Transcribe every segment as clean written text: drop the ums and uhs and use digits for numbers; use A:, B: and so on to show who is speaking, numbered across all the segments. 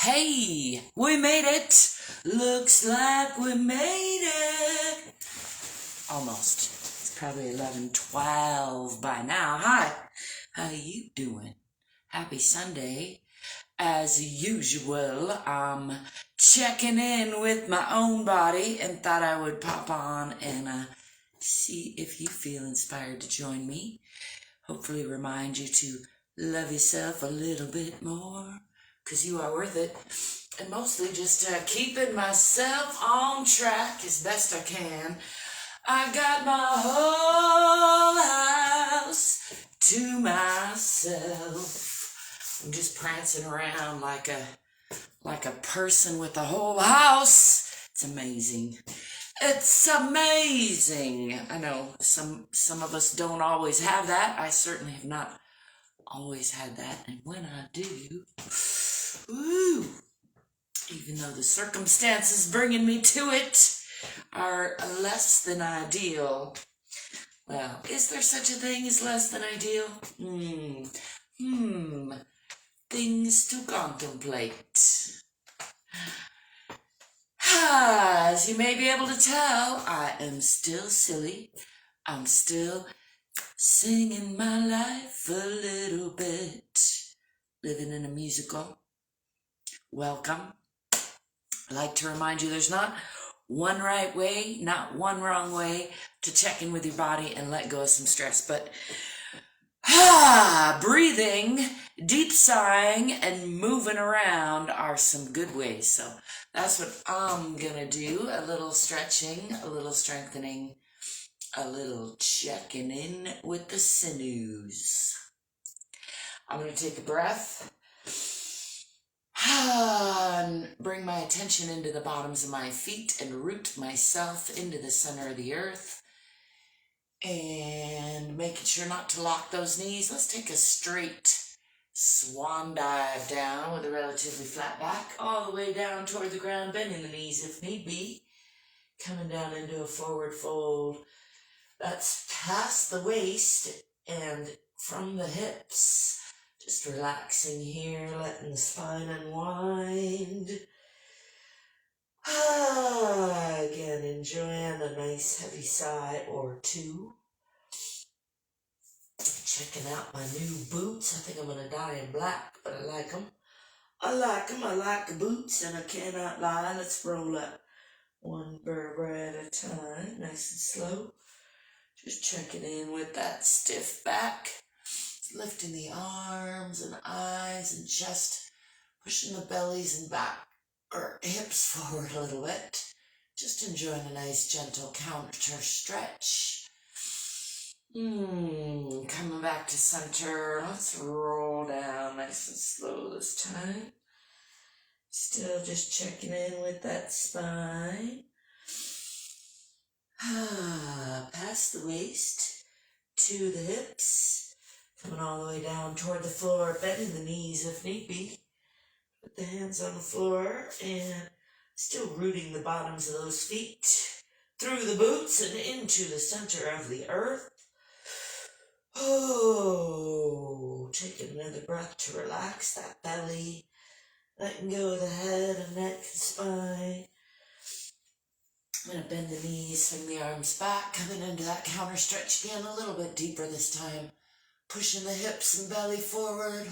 A: Hey, we made it. Looks like we made it. Almost. It's probably 11:12 by now. Hi, how you doing? Happy Sunday. As usual, I'm checking in with my own body and thought I would pop on and see if you feel inspired to join me. Hopefully remind you to love yourself a little bit more, because you are worth it. And mostly just keeping myself on track as best I can. I got my whole house to myself. I'm just prancing around like a person with a whole house. It's amazing. It's amazing. I know some of us don't always have that. I certainly have not always had that. And when I do, woo, even though the circumstances bringing me to it are less than ideal. Well, is there such a thing as less than ideal? Things to contemplate. As you may be able to tell, I am still silly. I'm still singing my life a little bit. Living in a musical. Welcome. I'd like to remind you there's not one right way, not one wrong way to check in with your body and let go of some stress. But breathing, deep sighing, and moving around are some good ways. So that's what I'm gonna do. A little stretching, a little strengthening, a little checking in with the sinews. I'm gonna take a breath and bring my attention into the bottoms of my feet and root myself into the center of the earth. And making sure not to lock those knees. Let's take a straight swan dive down with a relatively flat back, all the way down toward the ground, bending the knees if need be. Coming down into a forward fold. That's past the waist and from the hips. Just relaxing here, letting the spine unwind. Again, enjoying a nice heavy sigh or two. Checking out my new boots. I think I'm going to dye in black, but I like them. I like the boots, and I cannot lie. Let's roll up one vertebra at a time, nice and slow. Just checking in with that stiff back. Lifting the arms and eyes and chest. Pushing the bellies and back or hips forward a little bit. Just enjoying a nice gentle counter stretch. Coming back to center. Let's roll down nice and slow this time. Still just checking in with that spine. Past the waist to the hips. Coming all the way down toward the floor, bending the knees if need be. Put the hands on the floor and still rooting the bottoms of those feet through the boots and into the center of the earth. Taking another breath to relax that belly. Letting go of the head and neck and spine. I'm going to bend the knees, swing the arms back, coming into that counter stretch again a little bit deeper this time. Pushing the hips and belly forward,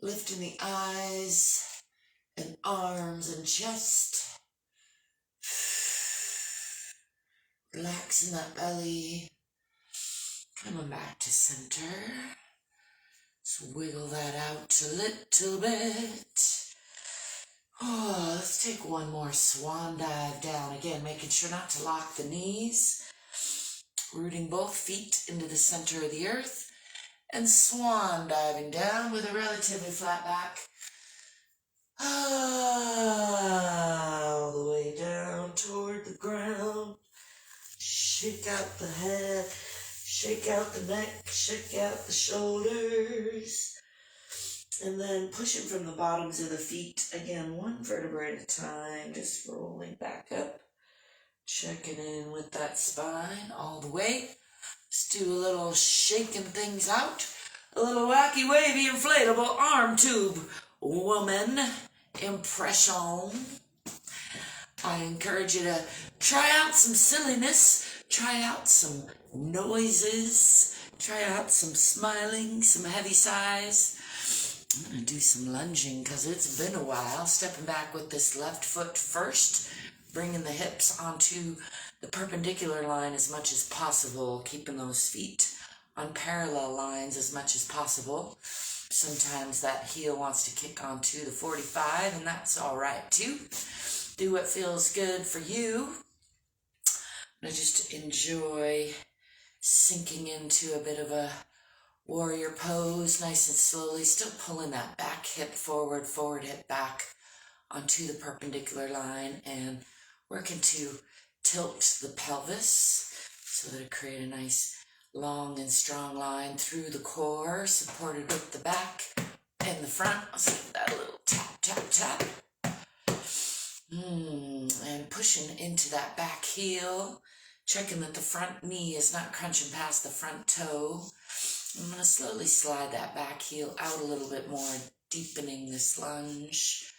A: lifting the eyes and arms and chest. Relaxing that belly. Coming back to center. Let's wiggle that out a little bit. Let's take one more swan dive down. Again, making sure not to lock the knees. Rooting both feet into the center of the earth. And swan diving down with a relatively flat back. All the way down toward the ground. Shake out the head, shake out the neck, shake out the shoulders. And then pushing from the bottoms of the feet. Again, one vertebra at a time, just rolling back up. Checking in with that spine all the way. Let's do a little shaking things out. A little wacky, wavy, inflatable arm tube woman impression. I encourage you to try out some silliness, try out some noises, try out some smiling, some heavy sighs. I'm going to do some lunging because it's been a while. Stepping back with this left foot first, bringing the hips onto the perpendicular line as much as possible, keeping those feet on parallel lines as much as possible. Sometimes that heel wants to kick onto the 45, and that's all right too. Do what feels good for you. I just enjoy sinking into a bit of a warrior pose, nice and slowly, still pulling that back hip forward, forward hip back onto the perpendicular line, and working to tilt the pelvis so that I create a nice long and strong line through the core, supported with the back and the front. Let's give that a little tap, tap, tap. And pushing into that back heel, checking that the front knee is not crunching past the front toe. I'm going to slowly slide that back heel out a little bit more, deepening this lunge.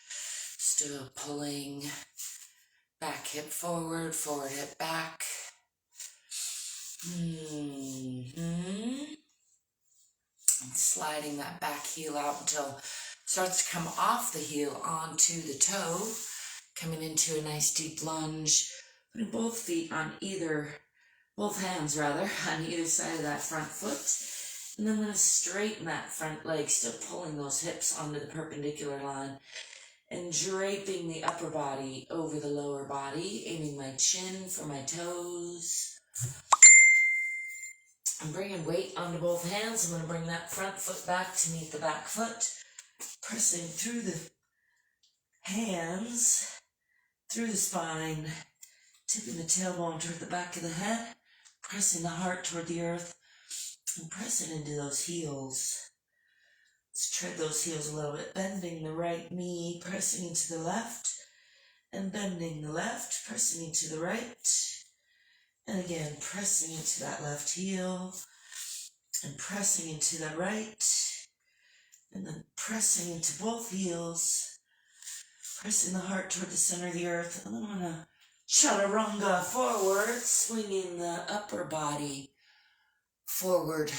A: Still pulling back hip forward, forward hip back. And sliding that back heel out until it starts to come off the heel onto the toe. Coming into a nice deep lunge, putting both hands on either side of that front foot. And then I'm going to straighten that front leg, still pulling those hips onto the perpendicular line and draping the upper body over the lower body, aiming my chin for my toes. I'm bringing weight onto both hands. I'm going to bring that front foot back to meet the back foot, pressing through the hands, through the spine, tipping the tailbone toward the back of the head, pressing the heart toward the earth, and pressing into those heels. Let's tread those heels a little bit, bending the right knee, pressing into the left, and bending the left, pressing into the right, and again, pressing into that left heel, and pressing into the right, and then pressing into both heels, pressing the heart toward the center of the earth, and then I'm going to chaturanga forward, swinging the upper body forward,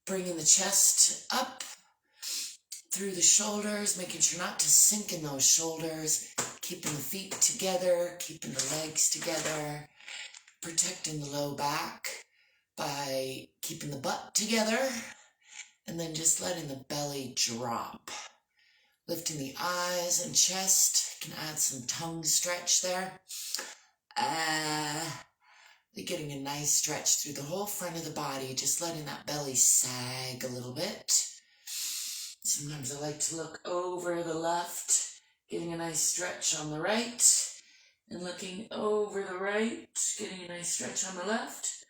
A: bringing the chest up through the shoulders, making sure not to sink in those shoulders, keeping the feet together, keeping the legs together, protecting the low back by keeping the butt together, and then just letting the belly drop. Lifting the eyes and chest. You can add some tongue stretch there. Getting a nice stretch through the whole front of the body, just letting that belly sag a little bit. Sometimes I like to look over the left, getting a nice stretch on the right, and looking over the right, getting a nice stretch on the left,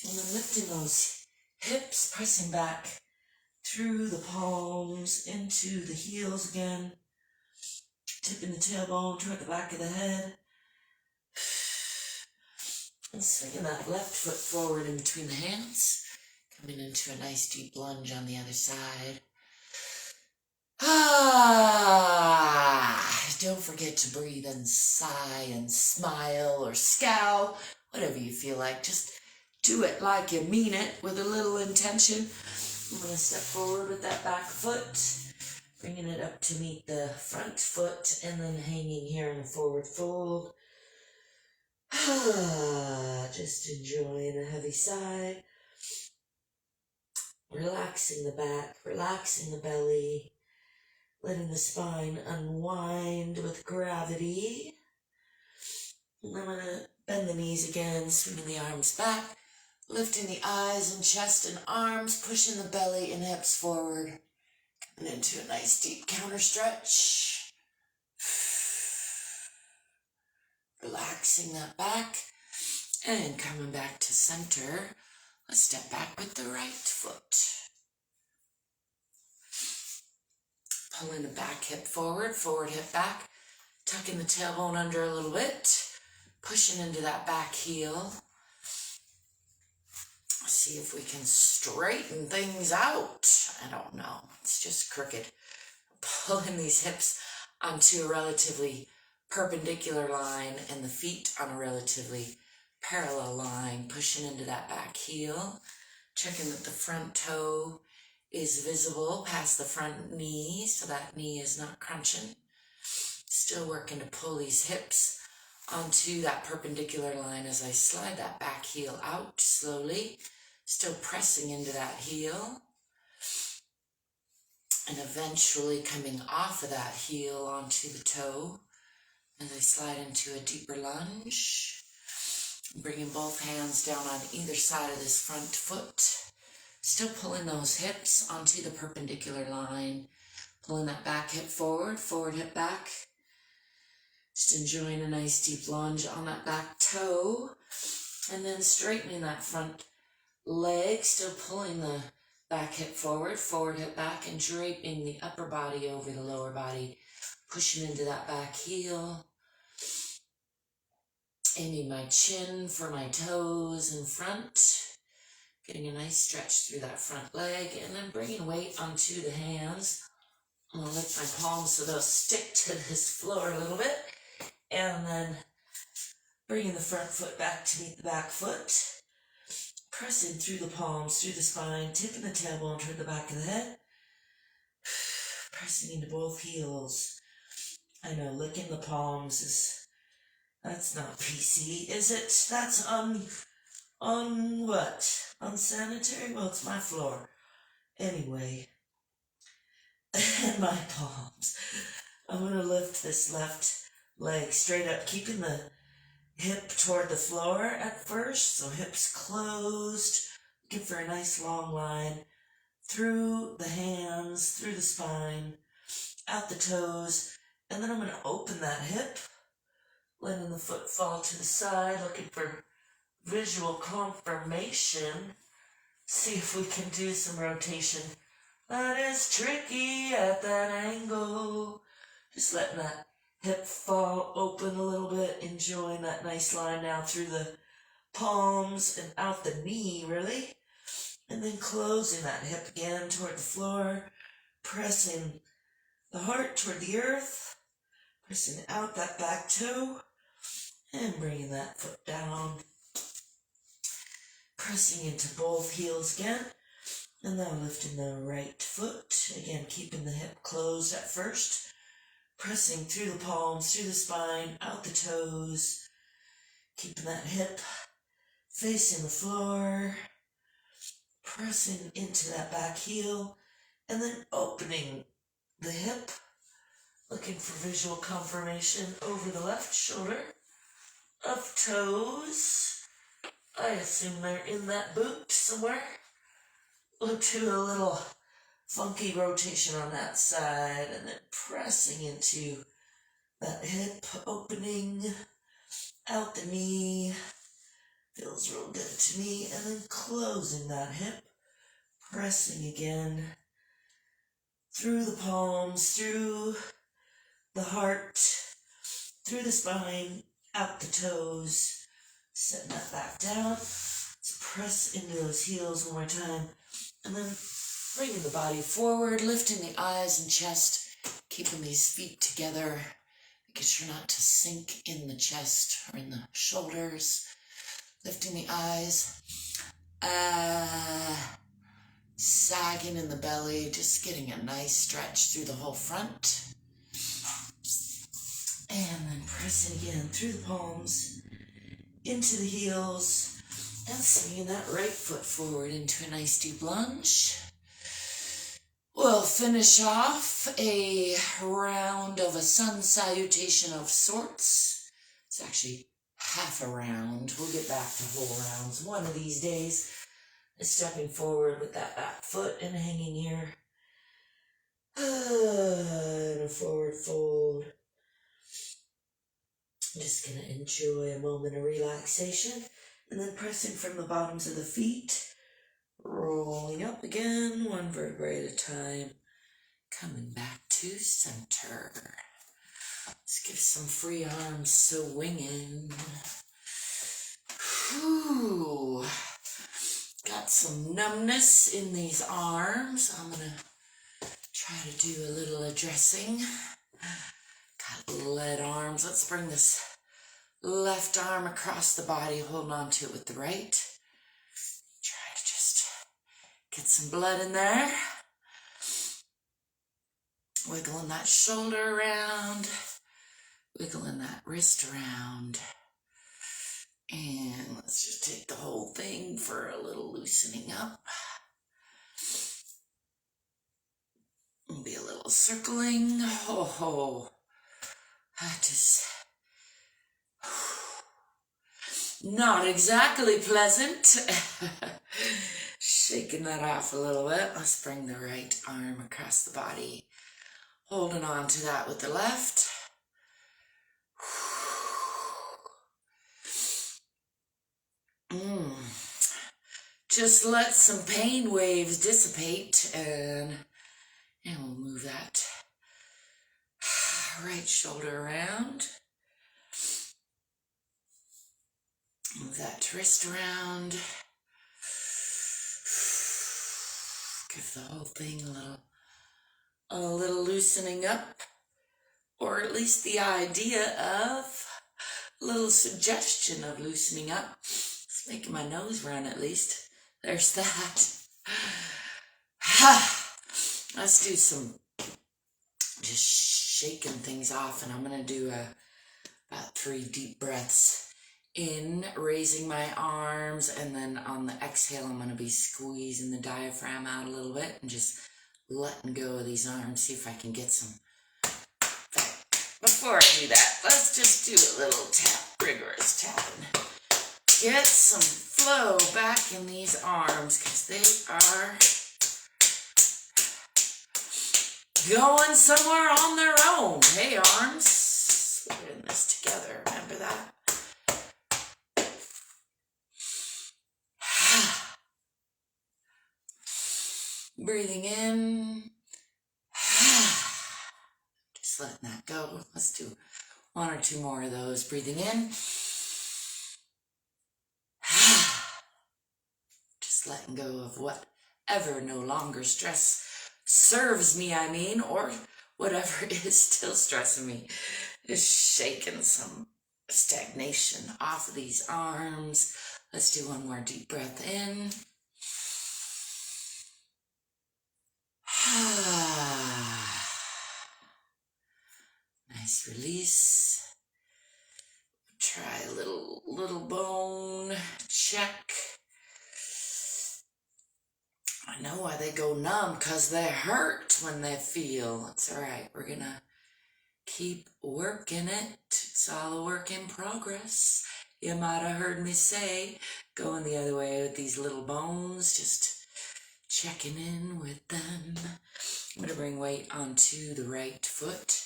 A: and then lifting those hips, pressing back through the palms, into the heels again, tipping the tailbone toward the back of the head, and swinging that left foot forward in between the hands, coming into a nice deep lunge on the other side. Don't forget to breathe and sigh and smile or scowl, whatever you feel like. Just do it like you mean it with a little intention. I'm going to step forward with that back foot, bringing it up to meet the front foot, and then hanging here in a forward fold. Just enjoying a heavy sigh. Relaxing the back, relaxing the belly, letting the spine unwind with gravity. And I'm going to bend the knees again, swinging the arms back, lifting the eyes and chest and arms, pushing the belly and hips forward, and into a nice deep counter stretch. Relaxing that back, and coming back to center. Let's step back with the right foot. Pulling the back hip forward, forward hip back, tucking the tailbone under a little bit, pushing into that back heel. See if we can straighten things out. I don't know, it's just crooked. Pulling these hips onto a relatively perpendicular line and the feet on a relatively parallel line, pushing into that back heel, checking that the front toe is visible past the front knee so that knee is not crunching. Still working to pull these hips onto that perpendicular line as I slide that back heel out slowly, still pressing into that heel, and eventually coming off of that heel onto the toe as I slide into a deeper lunge, bringing both hands down on either side of this front foot, still pulling those hips onto the perpendicular line, pulling that back hip forward, forward hip back. Just enjoying a nice deep lunge on that back toe, and then straightening that front leg, still pulling the back hip forward, forward hip back, and draping the upper body over the lower body, pushing into that back heel, aiming my chin for my toes in front, getting a nice stretch through that front leg, and then bringing weight onto the hands. I'm going to lift my palms so they'll stick to this floor a little bit. And then bringing the front foot back to meet the back foot, pressing through the palms, through the spine, tipping the tailbone toward the back of the head, pressing into both heels. I know licking the palms that's not PC, is it? That's what? Unsanitary? Well, it's my floor. Anyway, and my palms. I'm going to lift this left leg straight up, keeping the hip toward the floor at first, so hips closed, looking for a nice long line through the hands, through the spine, out the toes, and then I'm going to open that hip, letting the foot fall to the side, looking for visual confirmation. See if we can do some rotation. That is tricky at that angle. Just letting that hip fall open a little bit, enjoying that nice line now through the palms and out the knee, really. And then closing that hip again toward the floor, pressing the heart toward the earth, pressing out that back toe, and bringing that foot down. Pressing into both heels again, and now lifting the right foot, again keeping the hip closed at first. Pressing through the palms, through the spine, out the toes, keeping that hip facing the floor, pressing into that back heel, and then opening the hip, looking for visual confirmation over the left shoulder of toes. I assume they're in that boot somewhere. We'll do a little funky rotation on that side, and then pressing into that hip, opening out the knee, feels real good to me, and then closing that hip, pressing again through the palms, through the heart, through the spine, out the toes, setting that back down. Let's press into those heels one more time, and then bringing the body forward, lifting the eyes and chest, keeping these feet together, making sure not to sink in the chest or in the shoulders. Lifting the eyes, sagging in the belly, just getting a nice stretch through the whole front. And then pressing again through the palms, into the heels, and swinging that right foot forward into a nice deep lunge. We'll finish off a round of a sun salutation of sorts. It's actually half a round. We'll get back to whole rounds one of these days. Stepping forward with that back foot and hanging here. And a forward fold. I'm just going to enjoy a moment of relaxation. And then pressing from the bottoms of the feet. Rolling up again, one vertebrae at a time. Coming back to center. Let's give some free arms swinging. Whew. Got some numbness in these arms. I'm going to try to do a little addressing. lead arms. Let's bring this left arm across the body, holding on to it with the right. Try to just get some blood in there. Wiggling that shoulder around, wiggling that wrist around. And let's just take the whole thing for a little loosening up. Be a little circling. Oh, I just... Not exactly pleasant. Shaking that off a little bit. Let's bring the right arm across the body. Holding on to that with the left. Just let some pain waves dissipate, and we'll move that right shoulder around. Move that wrist around. Give the whole thing a little loosening up, or at least the idea of a little suggestion of loosening up. It's making my nose run at least. There's that. Let's do some just shaking things off, and I'm gonna do about 3 deep breaths in, raising my arms, and then on the exhale I'm gonna be squeezing the diaphragm out a little bit and just letting go of these arms. See if I can get some. Before I do that, let's just do a little tap, rigorous tapping. Get some flow back in these arms, because they are going somewhere on their own. Hey, arms, we're in this together, remember that? Breathing in. Just letting that go. Let's do 1 or 2 more of those. Breathing in. Just letting go of whatever no longer serves me, or whatever is still stressing me. Just shaking some stagnation off of these arms. Let's do 1 more deep breath in. Nice release. Try a little bone check. I know why they go numb, because they hurt when they feel. It's all right. We're gonna keep working it. It's all a work in progress. You might have heard me say, going the other way with these little bones, just checking in with them. I'm going to bring weight onto the right foot.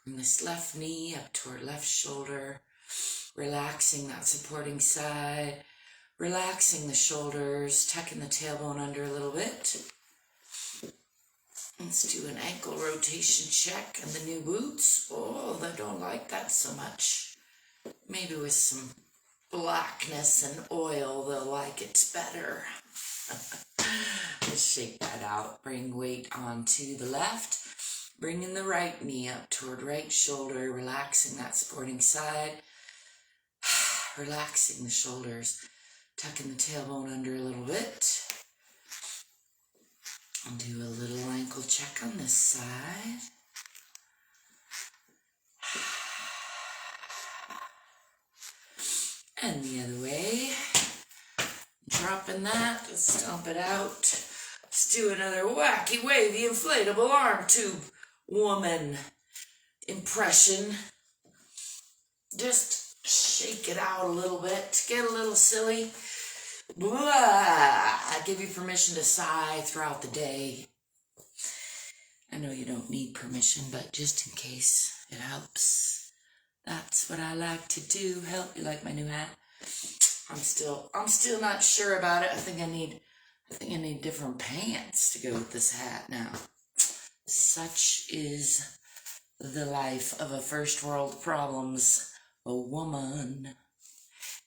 A: Bring this left knee up toward left shoulder. Relaxing that supporting side. Relaxing the shoulders. Tucking the tailbone under a little bit. Let's do an ankle rotation check. And the new boots. Oh, they don't like that so much. Maybe with some blackness and oil, they'll like it better. Just shake that out. Bring weight onto the left. Bringing the right knee up toward right shoulder. Relaxing that supporting side. Relaxing the shoulders. Tucking the tailbone under a little bit. I'll do a little ankle check on this side. And the other way. Dropping that, let's stomp it out. Let's do another wacky, wavy, inflatable arm tube woman impression. Just shake it out a little bit, get a little silly. Blah. I give you permission to sigh throughout the day. I know you don't need permission, but just in case it helps. That's what I like to do. Help. You like my new hat? I'm still not sure about it. I think I need different pants to go with this hat now. Such is the life of a first world problems, a woman.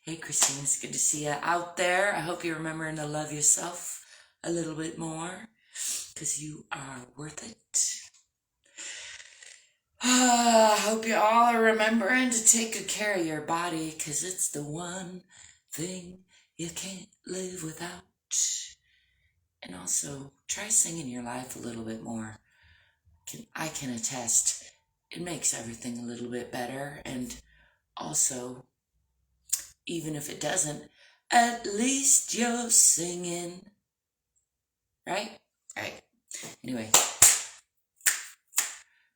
A: Hey Christine, it's good to see you out there. I hope you're remembering to love yourself a little bit more, because you are worth it. hope you all are remembering to take good care of your body, because it's the one thing you can't live without. And also, try singing your life a little bit more. I can attest, it makes everything a little bit better. And also, even if it doesn't, at least you're singing. Right? Right. Anyway,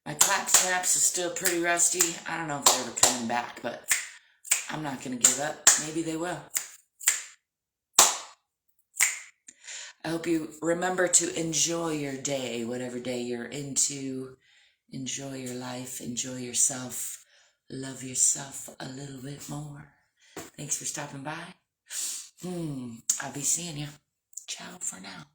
A: my clap snaps is still pretty rusty. I don't know if they're ever coming back, but I'm not going to give up. Maybe they will. I hope you remember to enjoy your day, whatever day you're into. Enjoy your life, enjoy yourself, love yourself a little bit more. Thanks for stopping by. I'll be seeing you. Ciao for now.